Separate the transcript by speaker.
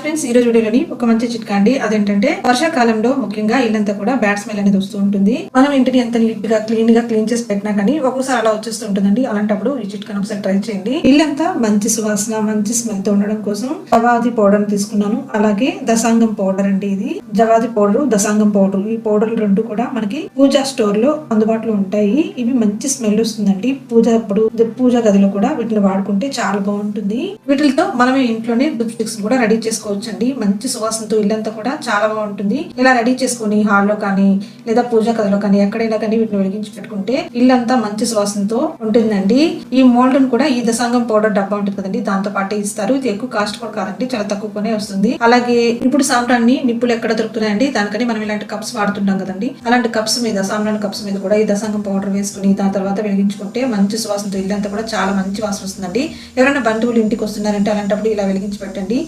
Speaker 1: Friends, ఈ రోజు వీడియోలోని ఒక మంచి చిట్కా అండి. అదేంటంటే వర్షాకాలంలో ముఖ్యంగా ఇల్లంతా కూడా బ్యాడ్ స్మెల్ అనేది వస్తూ ఉంటుంది. మనం ఇంటిని ఎంత నీట్ గా క్లీన్ చేసి పెట్టినా కానీ ఒక్కోసారి అలా వచ్చేస్తూ ఉంటుందండి. అలాంటప్పుడు ఈ చిట్కాను ఒకసారి ట్రై చేయండి. ఇల్లంతా మంచి సువాసన, మంచి స్మెల్ తో ఉండడం కోసం జవాది పౌడర్ తీసుకున్నాను. అలాగే దశాంగం పౌడర్ అండి. ఇది జవాది పౌడర్, దశాంగం పౌడర్, ఈ పౌడర్లు రెండు కూడా మనకి పూజా స్టోర్ లో అందుబాటులో ఉంటాయి. ఇవి మంచి స్మెల్ వస్తుందండి. పూజా గదిలో కూడా వీటిని వాడుకుంటే చాలా బాగుంటుంది. వీటితో మనమే ఇంట్లోనే దుప్ స్టిక్స్ కూడా రెడీ చేసుకోవచ్చు అండి. మంచి సువాసనతో ఇల్లంతా కూడా చాలా బాగుంటుంది. ఇలా రెడీ చేసుకుని హాల్లో కానీ లేదా పూజా గదిలో కానీ ఎక్కడైనా కానీ వీటిని వెలిగించి పెట్టుకుంటే ఇల్లంతా మంచి సువాసనతో ఉంటుందండి. ఈ మోల్డన్ కూడా ఈ దశాంగం పౌడర్ డబ్బా ఉంటుంది కదండి, దాంతో పాటే ఇస్తారు. ఇది ఎక్కువ కాస్ట్ కూడా కాదండి, చాలా తక్కువనే వస్తుంది. అలాగే ఇప్పుడు సాంబ్రాన్ని నిప్పులు ఎక్కడ దొరుకుతున్నాయండి, దానికని మనం ఇలాంటి కప్స్ వాడుతుంటాం కదండి, అలాంటి కప్స్ మీద, సాంబ్రాన్ కప్స్ మీద కూడా ఈ దశాంగం పౌడర్ వేసుకుని దాని తర్వాత వెలిగించుకుంటే మంచి సువాసనతో ఇల్లంతా కూడా చాలా మంచి వాసన వస్తుందండి. ఎవరైనా బంధువులు ఇంటికి వస్తున్నారంటే అలాంటప్పుడు ఇలా వెలిగించి పెట్టండి.